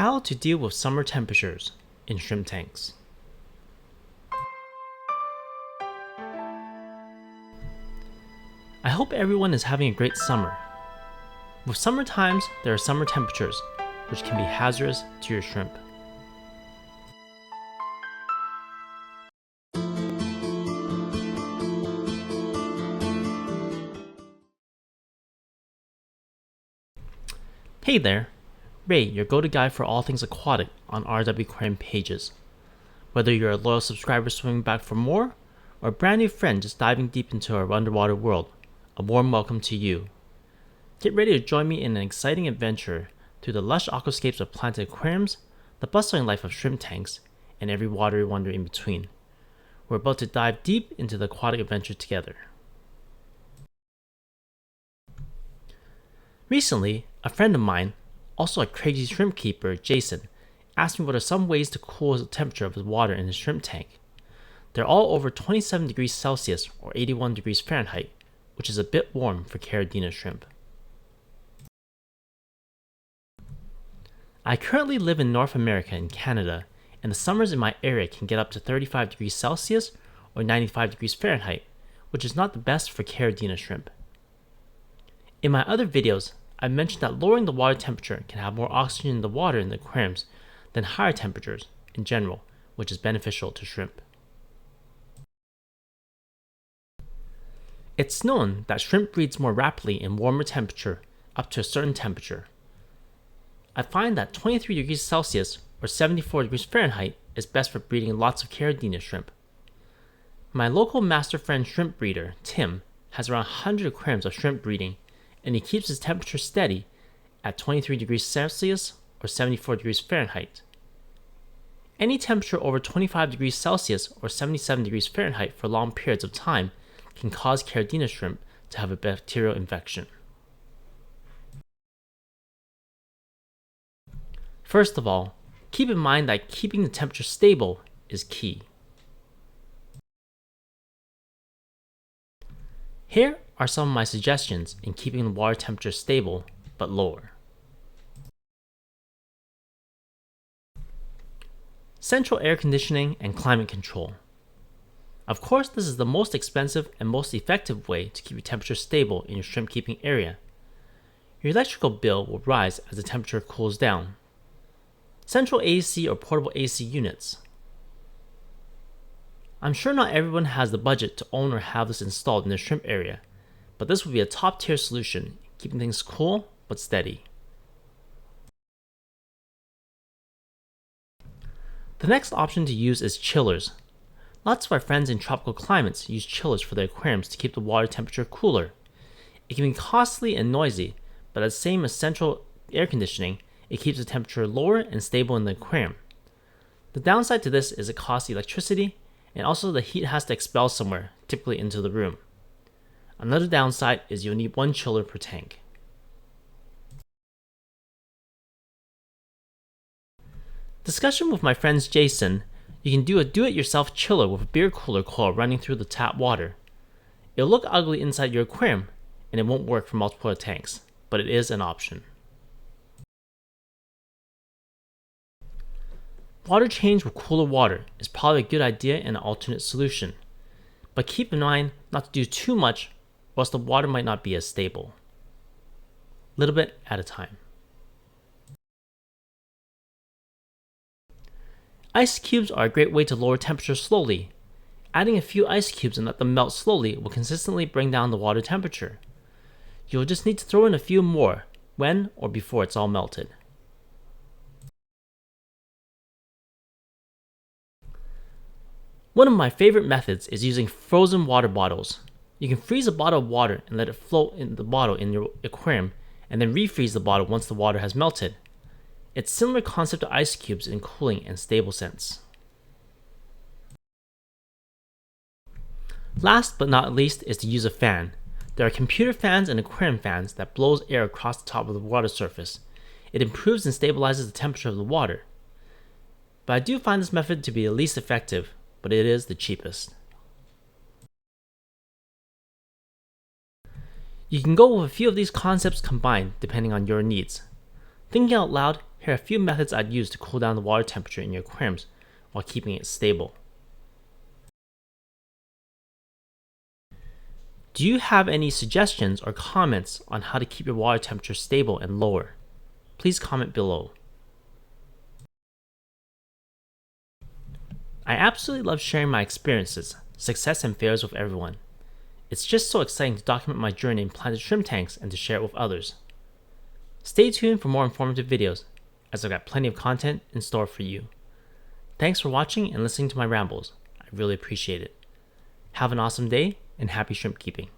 How to deal with summer temperatures in shrimp tanks. I hope everyone is having a great summer. With summer times, there are summer temperatures, which can be hazardous to your shrimp. Hey there, Ray, your go-to guy for all things aquatic on RW Aquarium pages. Whether you're a loyal subscriber swimming back for more, or a brand new friend just diving deep into our underwater world, a warm welcome to you. Get ready to join me in an exciting adventure through the lush aquascapes of planted aquariums, the bustling life of shrimp tanks, and every watery wonder in between. We're about to dive deep into the aquatic adventure together. Recently, a friend of mine, also a crazy shrimp keeper, Jason, asked me what are some ways to cool the temperature of the water in his shrimp tank. They're all over 27 degrees Celsius or 81 degrees Fahrenheit, which is a bit warm for Caridina shrimp. I currently live in North America in Canada, and the summers in my area can get up to 35 degrees Celsius or 95 degrees Fahrenheit, which is not the best for Caridina shrimp. In my other videos, I mentioned that lowering the water temperature can have more oxygen in the water in the aquariums than higher temperatures in general, which is beneficial to shrimp. It's known that shrimp breeds more rapidly in warmer temperature up to a certain temperature. I find that 23 degrees Celsius or 74 degrees Fahrenheit is best for breeding lots of Caridina shrimp. My local master friend shrimp breeder, Tim, has around 100 aquariums of shrimp breeding, and he keeps his temperature steady at 23 degrees Celsius or 74 degrees Fahrenheit. Any temperature over 25 degrees Celsius or 77 degrees Fahrenheit for long periods of time can cause Caridina shrimp to have a bacterial infection. First of all, keep in mind that keeping the temperature stable is key. Here are some of my suggestions in keeping the water temperature stable but lower. Central air conditioning and climate control. Of course, this is the most expensive and most effective way to keep your temperature stable in your shrimp keeping area. Your electrical bill will rise as the temperature cools down. Central AC or portable AC units. I'm sure not everyone has the budget to own or have this installed in their shrimp area, but this would be a top tier solution, keeping things cool but steady. The next option to use is chillers. Lots of our friends in tropical climates use chillers for their aquariums to keep the water temperature cooler. It can be costly and noisy, but as same as central air conditioning, it keeps the temperature lower and stable in the aquarium. The downside to this is it costs electricity, and also the heat has to expel somewhere, typically into the room. Another downside is you'll need one chiller per tank. Discussion with my friends Jason, you can do a do-it-yourself chiller with a beer cooler coil running through the tap water. It'll look ugly inside your aquarium, and it won't work for multiple tanks, but it is an option. Water change with cooler water is probably a good idea and an alternate solution, but keep in mind not to do too much or else the water might not be as stable. Little bit at a time. Ice cubes are a great way to lower temperature slowly. Adding a few ice cubes and let them melt slowly will consistently bring down the water temperature. You'll just need to throw in a few more when or before it's all melted. One of my favorite methods is using frozen water bottles. You can freeze a bottle of water and let it float in the bottle in your aquarium, and then refreeze the bottle once the water has melted. It's a similar concept to ice cubes in cooling and stable sense. Last but not least is to use a fan. There are computer fans and aquarium fans that blows air across the top of the water surface. It improves and stabilizes the temperature of the water. But I do find this method to be the least effective, but it is the cheapest. You can go with a few of these concepts combined depending on your needs. Thinking out loud, Here are a few methods I'd use to cool down the water temperature in your aquariums while keeping it stable. Do you have any suggestions or comments on how to keep your water temperature stable and lower? Please comment below. I absolutely love sharing my experiences, success and failures with everyone. It's just so exciting to document my journey in planted shrimp tanks and to share it with others. Stay tuned for more informative videos, as I've got plenty of content in store for you. Thanks for watching and listening to my rambles. I really appreciate it. Have an awesome day and happy shrimp keeping.